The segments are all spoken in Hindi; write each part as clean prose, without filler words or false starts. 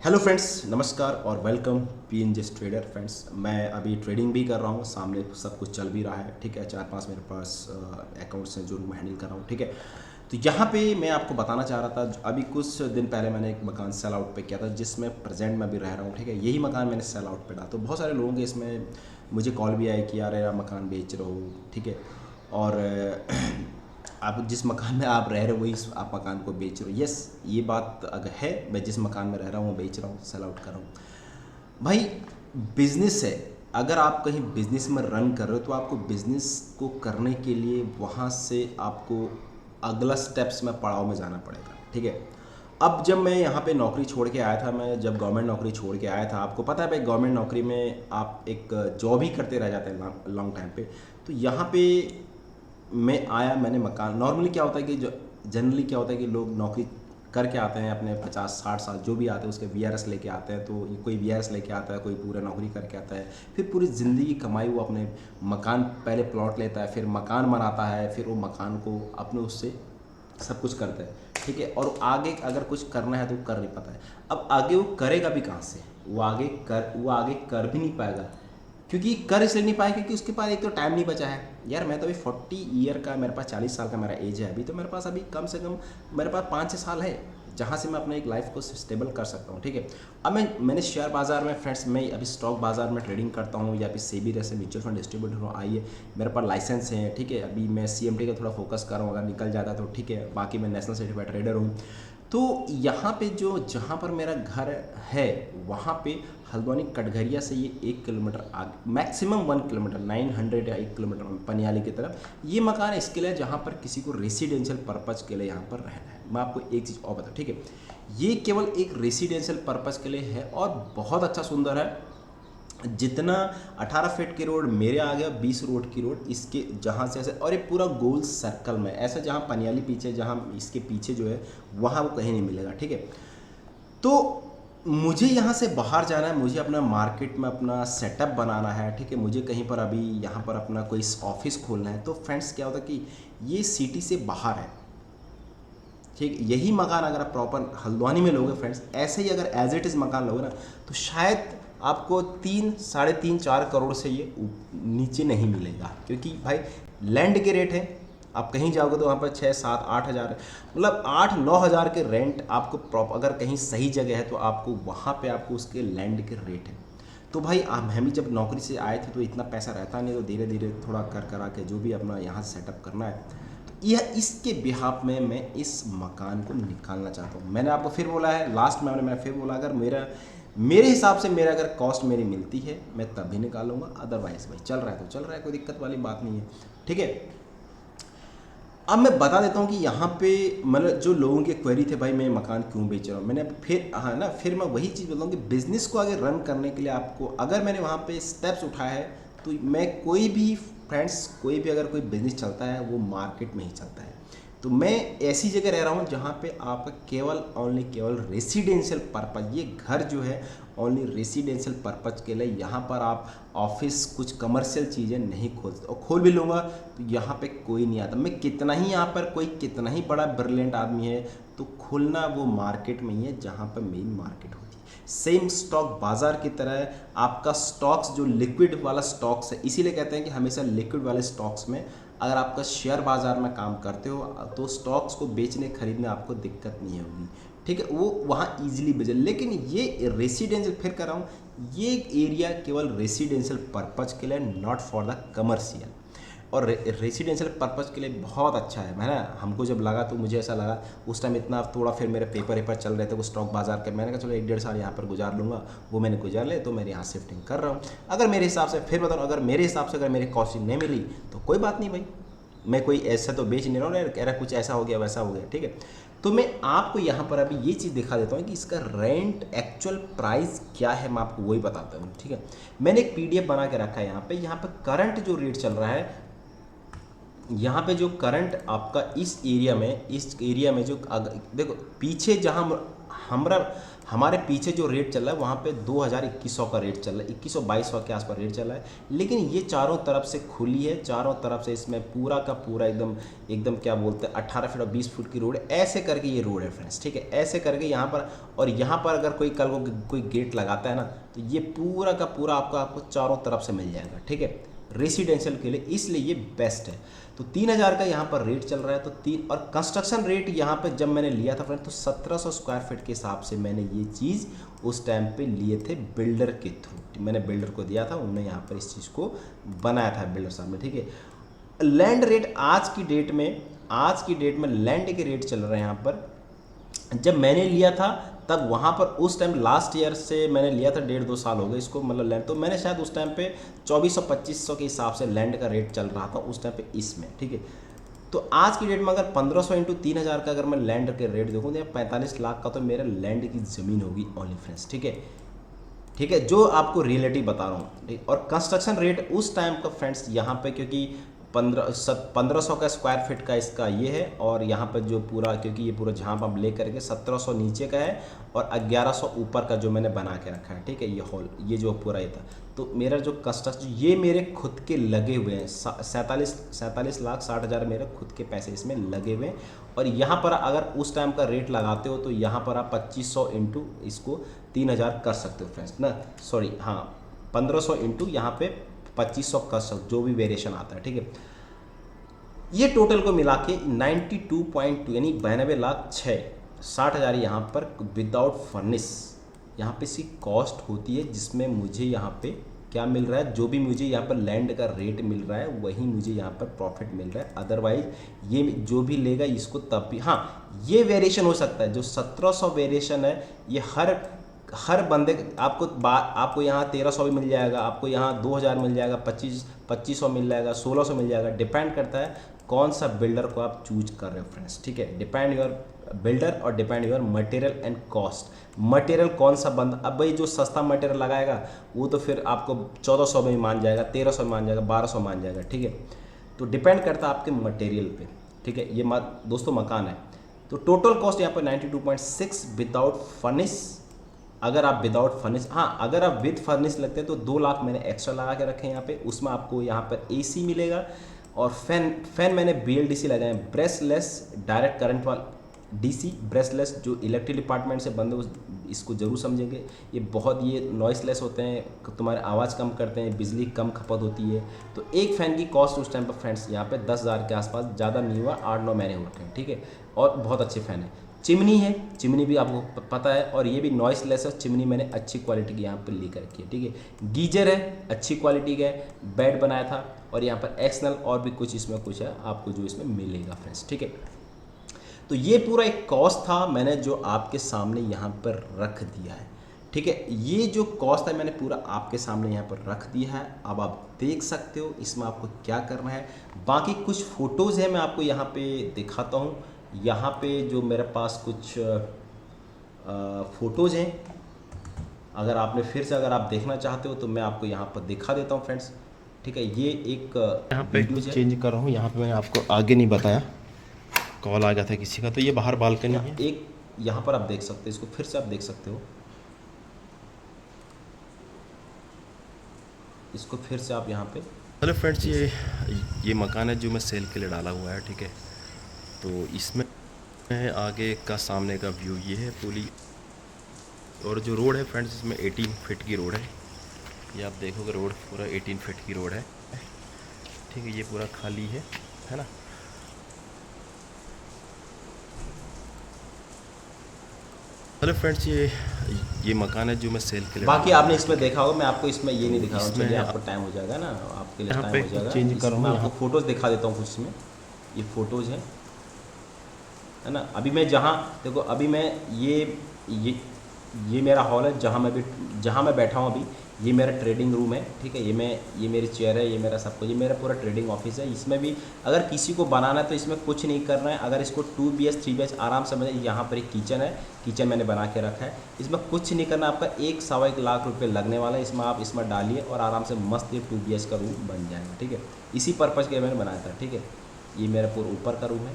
हेलो फ्रेंड्स, नमस्कार और वेलकम पीएनजेस ट्रेडर। फ्रेंड्स, मैं अभी ट्रेडिंग भी कर रहा हूँ, सामने सब कुछ चल भी रहा है। ठीक है, 4-5 मेरे पास अकाउंट्स हैं जो मैं हैंडल कर रहा हूँ। ठीक है, तो यहाँ पे मैं आपको बताना चाह रहा था, अभी कुछ दिन पहले मैंने एक मकान सेल आउट पे किया था जिसमें प्रेजेंट में भी रह रहा हूँ। ठीक है, यही मकान मैंने सेल आउट पे डाला। तो बहुत सारे लोगों के इसमें मुझे कॉल भी आया कि यार यार मकान बेच रहा हूँ। ठीक है, और आप जिस मकान में आप रह रहे हो वही आप मकान को बेच रहे हो। यस, ये बात अगर है, मैं जिस मकान में रह रहा हूँ वो बेच रहा हूँ, सेल आउट कर रहा हूँ। भाई, बिजनेस है। अगर आप कहीं बिजनेस में रन कर रहे हो तो आपको बिजनेस को करने के लिए वहाँ से आपको अगला स्टेप्स में पड़ाव में जाना पड़ेगा। ठीक है, अब जब मैं यहाँ पे नौकरी छोड़ के आया था, मैं जब गवर्नमेंट नौकरी छोड़ के आया था, आपको पता है भाई गवर्नमेंट नौकरी में आप एक जॉब ही करते रह जाते हैं लॉन्ग टाइम पे। तो यहाँ पे मैं आया, मैंने मकान, नॉर्मली क्या होता है कि जो जनरली क्या होता है कि लोग नौकरी करके आते हैं अपने 50-60 साल जो भी आते हैं उसके वीआरएस लेके आते हैं। तो कोई वीआरएस लेके आता है, कोई पूरा नौकरी करके आता है, फिर पूरी ज़िंदगी की कमाई वो अपने मकान, पहले प्लॉट लेता है, फिर मकान बनाता है, फिर वो मकान को अपने उससे सब कुछ करता है। ठीक है, और आगे अगर कुछ करना है तो वो कर नहीं पाता है। अब आगे वो करेगा भी कहाँ से? वो आगे कर भी नहीं पाएगा, क्योंकि कर इसलिए नहीं पाएगा क्योंकि उसके पास एक तो टाइम नहीं बचा है। यार मैं तो अभी 40 ईयर का, मेरे पास 40 साल का मेरा एज है अभी, तो मेरे पास अभी कम से कम मेरे पास 5-6 साल है जहाँ से मैं अपने एक लाइफ को स्टेबल कर सकता हूँ। ठीक है, अब मैंने शेयर बाज़ार में, फ्रेंड्स, मैं अभी स्टॉक बाज़ार में ट्रेडिंग करता हूँ या फिर सेबी जैसे म्यूचुअल फंड डिस्ट्रीब्यूटर हूँ। आइए, मेरे पास लाइसेंस है। ठीक है, अभी मैं सीएमटी का थोड़ा फोकस कर रहा हूँ, अगर निकल जाता तो ठीक है, बाकी मैं नेशनल सर्टिफाइड ट्रेडर हूँ। तो यहाँ पे जो जहाँ पर मेरा घर है वहाँ पे हल्द्वानी कटघरिया से ये 1 किलोमीटर आगे, मैक्सिमम 1 किलोमीटर, 900 या 1 किलोमीटर पनियाली की तरफ ये मकान इसके लिए जहाँ पर किसी को रेसिडेंशियल पर्पज़ के लिए यहाँ पर रहना है। मैं आपको एक चीज़ और बता, ठीक है, ये केवल एक रेसिडेंशियल पर्पज़ के लिए है और बहुत अच्छा सुंदर है। जितना 18 फीट की रोड मेरे आ गया, 20 रोड की रोड इसके, जहाँ से ऐसे, और ये पूरा गोल सर्कल में ऐसा, जहाँ पनियाली पीछे, जहाँ इसके पीछे जो है वहाँ वो कहीं नहीं मिलेगा। ठीक है, तो मुझे यहाँ से बाहर जाना है, मुझे अपना मार्केट में अपना सेटअप बनाना है। ठीक है, मुझे कहीं पर अभी यहाँ पर अपना कोई ऑफिस खोलना है। तो फ्रेंड्स, क्या होता है कि ये सिटी से बाहर है। ठीक, यही मकान अगर आप प्रॉपर हल्द्वानी में लोगे फ्रेंड्स, ऐसे ही अगर एज इट इज़ मकान लोगे ना, तो शायद आपको 3, 3.5, 4 करोड़ से ये नीचे नहीं मिलेगा, क्योंकि भाई लैंड के रेट है। आप कहीं जाओगे तो वहाँ पर 6, 7, 8 हज़ार, मतलब 8-9 हज़ार के रेंट आपको अगर कहीं सही जगह है तो आपको वहाँ पे आपको उसके लैंड के रेट है। तो भाई हम भी जब नौकरी से आए थे तो इतना पैसा रहता नहीं, तो धीरे धीरे थोड़ा कर करा के जो भी अपना यहाँ सेटअप करना है, यह इसके बिहाफ में मैं इस मकान को निकालना चाहता हूँ। मैंने आपको फिर बोला है, लास्ट में मैंने फिर बोला, अगर मेरे हिसाब से मेरा अगर कॉस्ट मेरी मिलती है मैं तब भी निकालूंगा, अदरवाइज भाई चल रहा है तो चल रहा है, कोई दिक्कत वाली बात नहीं है। ठीक है, अब मैं बता देता हूँ कि यहाँ पे मतलब जो लोगों के क्वेरी थे, भाई मैं मकान क्यों बेच रहा हूँ, मैंने फिर, हाँ ना, फिर मैं वही चीज़ बोलता हूँ कि बिज़नेस को आगे रन करने के लिए आपको, अगर मैंने वहाँ पे स्टेप्स उठाया है, तो मैं कोई भी, फ्रेंड्स, कोई भी अगर कोई बिज़नेस चलता है वो मार्केट में ही चलता है। तो मैं ऐसी जगह रह रहा हूँ जहाँ पे आपका केवल रेसिडेंशियल पर्पज़, ये घर जो है ओनली रेसिडेंशियल पर्पज़ के लिए, यहाँ पर आप ऑफिस, कुछ कमर्शियल चीज़ें नहीं खोलते, और खोल भी लूँगा तो यहाँ पे कोई नहीं आता। मैं कितना ही यहाँ पर कोई कितना ही बड़ा ब्रिलियंट आदमी है, तो खोलना वो मार्केट में ही है जहाँ पर मेन मार्केट होती है। सेम स्टॉक बाजार की तरह आपका स्टॉक्स जो लिक्विड वाला स्टॉक्स है, इसीलिए कहते हैं कि हमेशा लिक्विड वाले स्टॉक्स में अगर आपका शेयर बाजार में काम करते हो तो स्टॉक्स को बेचने खरीदने आपको दिक्कत नहीं होगी। ठीक है, वो वहाँ ईजिली बेचे। लेकिन ये रेसिडेंशियल, फिर कर रहा हूँ, ये एरिया केवल रेसिडेंशियल पर्पज़ के लिए, नॉट फॉर द कमर्शियल। और रेसिडेंशियल पर्पज़ के लिए बहुत अच्छा है। मैं ना, हमको जब लगा तो मुझे ऐसा लगा उस टाइम, इतना थोड़ा, फिर मेरे पेपर चल रहे थे वो स्टॉक बाजार के, मैंने कहा चलो 1-1.5 साल यहाँ पर गुजार लूँगा, वो मैंने गुजार ले, तो मैं यहाँ शिफ्टिंग कर रहा हूँ। अगर मेरे हिसाब से, फिर बताओ, अगर मेरे हिसाब से अगर मेरी कॉस्टिंग नहीं मिली तो कोई बात नहीं भाई, मैं कोई ऐसा तो बेच नहीं रहा हूँ, कह रहा कुछ ऐसा हो गया वैसा हो गया। ठीक है, तो मैं आपको यहाँ पर अभी ये चीज़ दिखा देता हूँ कि इसका रेंट एक्चुअल प्राइस क्या है, मैं आपको वही बताता हूँ। ठीक है, मैंने एक पीडीएफ बना के रखा है यहाँ पे करंट जो रेट चल रहा है, यहाँ पे जो करंट आपका इस एरिया में जो देखो पीछे जहाँ हमारा हमारे पीछे जो रेट चल रहा है वहाँ पे 2100 का रेट चल रहा है, 2100-2200 के आसपास रेट चल रहा है। लेकिन ये चारों तरफ से खुली है, चारों तरफ से इसमें पूरा का पूरा एकदम एकदम क्या बोलते हैं 18 फीट और 20 फीट की रोड है, ऐसे करके ये रोड है फ्रेंड्स, ठीक है। ऐसे करके यहाँ पर, और यहाँ पर अगर कोई कल को कोई गेट लगाता है ना तो ये पूरा का पूरा आपको चारों तरफ से मिल जाएगा, ठीक है, रेसिडेंशियल के लिए, इसलिए ये बेस्ट है। तो 3000 का यहाँ पर रेट चल रहा है। तो और कंस्ट्रक्शन रेट यहाँ पे जब मैंने लिया था फ्रेंड तो 1700 स्क्वायर फीट के हिसाब से मैंने ये चीज़ उस टाइम पे लिए थे बिल्डर के थ्रू। मैंने बिल्डर को दिया था, उन्होंने यहाँ पर इस चीज़ को बनाया था बिल्डर साहब ने, ठीक है। लैंड रेट आज की डेट में लैंड के रेट चल रहे हैं यहाँ पर, जब मैंने लिया था तब वहाँ पर उस टाइम लास्ट ईयर से मैंने लिया था, 1.5-2 साल हो गए इसको, मतलब लैंड, तो मैंने शायद उस टाइम पे 2400-2500 के हिसाब से लैंड का रेट चल रहा था उस टाइम पे इसमें, ठीक है। तो आज की डेट में अगर 1500 इंटू 3000 का अगर मैं लैंड के रेट देखूँ तो 45 लाख का तो मेरा लैंड की ज़मीन होगी ओनली फ्रेंड्स, ठीक है, ठीक है, जो आपको रियलिटी बता रहा हूँ, ठीक। और कंस्ट्रक्शन रेट उस टाइम का फ्रेंड्स यहाँ पे, क्योंकि 1500 का स्क्वायर फीट का इसका ये है, और यहाँ पर जो पूरा, क्योंकि ये पूरा जहाँ पर आप ले करके 1700 नीचे का है और 1100 ऊपर का जो मैंने बना के रखा है, ठीक है, ये हॉल, ये जो पूरा ये था। तो मेरा जो कंस्ट्रक्शन ये मेरे खुद के लगे हुए हैं, 47,60,000 मेरे खुद के पैसे इसमें लगे हुए हैं। और यहाँ पर अगर उस टाइम का रेट लगाते हो तो यहाँ पर आप 2500 इंटू इसको 3000 कर सकते हो फ्रेंड्स ना, सॉरी हाँ 1500 इंटू यहाँ पे 2500 कर सकते, जो भी वेरिएशन आता है, ठीक है। ये टोटल को मिला के 92.2 यानी 92,06,60,000 यहाँ पर विदाउट फर्निश यहाँ पे इसकी कॉस्ट होती है, जिसमें मुझे यहाँ पे क्या मिल रहा है, जो भी मुझे यहाँ पर लैंड का रेट मिल रहा है वही मुझे यहाँ पर प्रॉफिट मिल रहा है। अदरवाइज ये जो भी लेगा इसको तब भी, हाँ ये वेरिएशन हो सकता है, जो 1700 वेरिएशन है ये हर बंदे आपको यहाँ 1300 भी मिल जाएगा, आपको यहाँ 2000 मिल जाएगा, 2500 मिल जाएगा, 1600 मिल जाएगा, डिपेंड करता है कौन सा बिल्डर को आप चूज कर रहे हो फ्रेंड्स, ठीक है। डिपेंड योर बिल्डर और depend your material and cost. Material कौन सा बंदा, अब भाई जो सस्ता मटेरियल लगाएगा वो तो फिर आपको 1400 में मान जाएगा, 1300 में मान जाएगा, 1200 मान जाएगा, ठीक है। तो डिपेंड करता है आपके मटेरियल पे, ठीक है। ये दोस्तों मकान है। तो टोटल कॉस्ट यहाँ पर 92.6 विदाउट फर्निश। अगर आप विदाउट फर्निश, हाँ अगर आप विद फर्निश लगते हैं तो 2 लाख मैंने एक्स्ट्रा लगा के रखे हैं यहाँ पे। उसमें आपको यहाँ पर एसी मिलेगा और फैन मैंने BLDC लगाए हैं, ब्रेसलेस डायरेक्ट करंट वाला DC ब्रेसलेस, जो इलेक्ट्रिक डिपार्टमेंट से बंदे इसको जरूर समझेंगे। ये बहुत ये नॉइसलेस होते हैं, तुम्हारे आवाज़ कम करते हैं, बिजली कम खपत होती है। तो एक फ़ैन की कॉस्ट उस टाइम पर फ्रेंड्स यहाँ पे 10,000 के आसपास, ज़्यादा नहीं हुआ, 8-9 महीने हो रखे हैं, ठीक है। और बहुत अच्छे फ़ैन है। चिमनी है, चिमनी भी आपको पता है, और ये भी नॉइसलेस है। चिमनी मैंने अच्छी क्वालिटी की यहाँ पर लेकर रखी है, ठीक है। गीजर है अच्छी क्वालिटी का, बेड बनाया था, और यहाँ पर एक्सनल और भी कुछ इसमें कुछ है आपको जो इसमें मिलेगा फ्रेंड्स, ठीक है। तो ये पूरा एक कॉस्ट था मैंने जो आपके सामने यहाँ पर रख दिया है, ठीक है। ये जो कॉस्ट है मैंने पूरा आपके सामने यहाँ पर रख दिया है। अब आप देख सकते हो इसमें आपको क्या करना है। बाकी कुछ फ़ोटोज़ हैं मैं आपको यहाँ पे दिखाता हूँ। यहाँ पे जो मेरे पास कुछ फ़ोटोज़ हैं, अगर आपने फिर से अगर आप देखना चाहते हो तो मैं आपको यहाँ पर दिखा देता हूँ फ्रेंड्स, ठीक है। ये एक यहाँ पे चेंज कर रहा हूँ। यहाँ पे मैंने आपको आगे नहीं बताया, कॉल आ गया था किसी का। तो ये बाहर बालकनी है, एक यहाँ पर आप देख सकते हो, इसको फिर से आप देख सकते हो, इसको फिर से आप यहाँ पे। हेलो फ्रेंड्स, ये मकान है जो मैं सेल के लिए डाला हुआ है, ठीक है। तो इसमें आगे का सामने का व्यू ये है पूरी, और जो रोड है फ्रेंड्स इसमें 18 फीट की रोड है। ये आप देखोगे रोड पूरा 18 फीट की रोड है, ठीक है। ये पूरा खाली है ना। हेलो फ्रेंड्स, ये मकान है जो मैं सेल के लिए, बाकी आपने इसमें देखा होगा, मैं आपको इसमें ये नहीं दिखा रहा हूँ, चलिए आपको टाइम हो जाएगा ना, आपके लिए टाइम हो जाएगा। चेंज कर रहा हूँ, मैं आपको फ़ोटोज़ दिखा देता हूँ कुछ इसमें। ये फ़ोटोज़ है ना। अभी मैं जहाँ देखो, अभी मैं ये मेरा हॉल है जहाँ मैं बैठा हूँ अभी। ये मेरा ट्रेडिंग रूम है, ठीक है। ये मेरी चेयर है, ये मेरा सब कुछ, ये मेरा पूरा ट्रेडिंग ऑफिस है। इसमें भी अगर किसी को बनाना है तो इसमें कुछ नहीं करना है। अगर इसको 2 BH 3 BH आराम से बने, यहाँ पर एक किचन है, किचन मैंने बना के रखा है। इसमें कुछ नहीं करना, आपका 1-1.25 लाख रुपये लगने वाला है। इसमें आप इसमें डालिए और आराम से मस्त ये 2 BH का रूम बन जाएगा, ठीक है। इसी पर्पज़ के मैंने बनाया था, ठीक है। ये मेरा पूरा ऊपर का रूम है,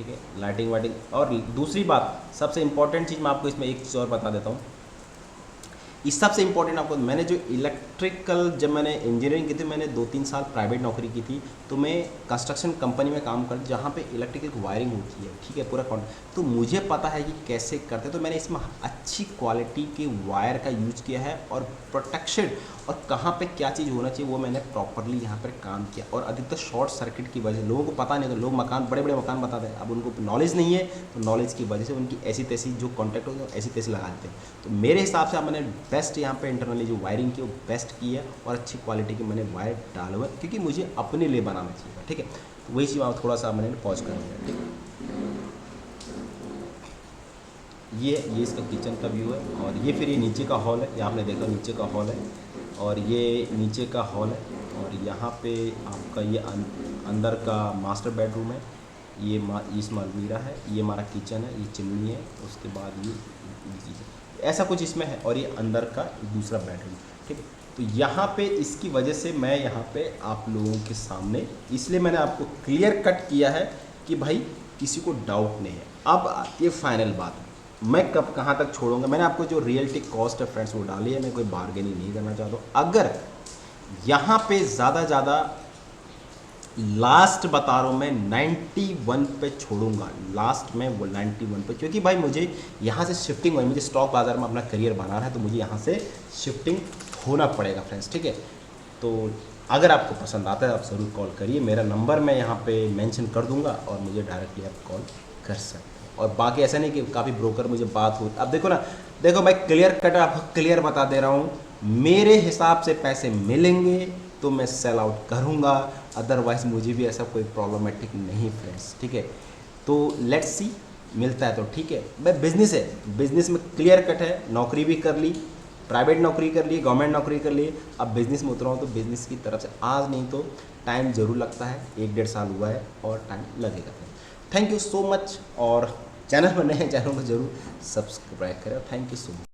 ठीक है, लाइटिंग वाइटिंग। और दूसरी बात, सबसे इम्पोर्टेंट चीज़ मैं आपको इसमें एक चीज़ और बता देता हूँ। इस सबसे इम्पोर्टेंट आपको, मैंने जो इलेक्ट्रिकल, जब मैंने इंजीनियरिंग की थी, मैंने 2-3 साल प्राइवेट नौकरी की थी, तो मैं कंस्ट्रक्शन कंपनी में काम कर जहाँ पे इलेक्ट्रिकल वायरिंग होती है, ठीक है, पूरा कौन, तो मुझे पता है कि कैसे करते हैं। तो मैंने इसमें अच्छी क्वालिटी के वायर का यूज किया है और प्रोटेक्शन और कहाँ पे क्या चीज़ होना चाहिए वो मैंने प्रॉपरली यहाँ पर काम किया। और अधिकतर शॉर्ट सर्किट की वजह से लोगों को पता नहीं, तो लोग मकान, बड़े बड़े मकान बताते हैं, अब उनको नॉलेज नहीं है, तो नॉलेज की वजह से उनकी ऐसी तैसी जो कॉन्टैक्ट होते हैं ऐसी तैसी लगा देते हैं। तो मेरे हिसाब से मैंने बेस्ट यहाँ पे इंटरनली जो वायरिंग की वो बेस्ट की है और अच्छी क्वालिटी के मैंने वायर डाले हुए, क्योंकि मुझे अपने लिए बनाना चाहिए, ठीक है। तो वही चीज़ थोड़ा सा मैंने पॉज कर दिया, ठीक है। ये इसका किचन का व्यू है, और ये फिर ये नीचे का हॉल है, ये आपने देखा नीचे का हॉल है, और ये नीचे का हॉल है, और यहाँ पे आपका ये अंदर का मास्टर बेडरूम है, ये इसमें अलमीरा है, ये हमारा किचन है, ये चिमनी है, उसके बाद ये ऐसा कुछ इसमें है, और ये अंदर का दूसरा बेडरूम, ठीक है। तो यहाँ पे इसकी वजह से मैं यहाँ पे आप लोगों के सामने इसलिए मैंने आपको क्लियर कट किया है कि भाई किसी को डाउट नहीं है। अब ये फाइनल बात है, मैं कब कहाँ तक छोड़ूंगा। मैंने आपको जो रियलिटी कॉस्ट है फ्रेंड्स वो डाली है, मैं कोई बार्गेनिंग नहीं करना चाहता हूँ। अगर यहाँ पे ज़्यादा लास्ट बता रहा हूँ मैं 91 पे छोड़ूंगा, लास्ट में वो 91 पे, क्योंकि भाई मुझे यहाँ से शिफ्टिंग हुई, मुझे स्टॉक बाज़ार में अपना करियर बनाना है, तो मुझे यहाँ से शिफ्टिंग होना पड़ेगा फ्रेंड्स, ठीक है। तो अगर आपको पसंद आता है आप ज़रूर कॉल करिए, मेरा नंबर मैं यहाँ पे मेंशन कर दूँगा और मुझे डायरेक्टली आप कॉल कर सकते हैं। और बाकी ऐसा नहीं कि काफ़ी ब्रोकर मुझे बात हो, अब देखो ना, देखो मैं क्लियर कट आपको क्लियर बता दे रहा हूँ, मेरे हिसाब से पैसे मिलेंगे तो मैं सेल आउट करूँगा, अदरवाइज़ मुझे भी ऐसा कोई प्रॉब्लमेटिक नहीं फ्रेंड्स, ठीक है। तो लेट्स सी, मिलता है तो ठीक है। भाई बिजनेस है, बिजनेस में क्लियर कट है, नौकरी भी कर ली, प्राइवेट नौकरी कर ली, गवर्नमेंट नौकरी कर ली, अब बिज़नेस में उतरा हूँ, तो बिज़नेस की तरफ से आज नहीं तो टाइम ज़रूर लगता है, 1-1.5 साल हुआ है और टाइम लगेगा। थैंक यू सो मच, और चैनल पर नए हैं चैनल को जरूर सब्सक्राइब करें, थैंक यू सो मच।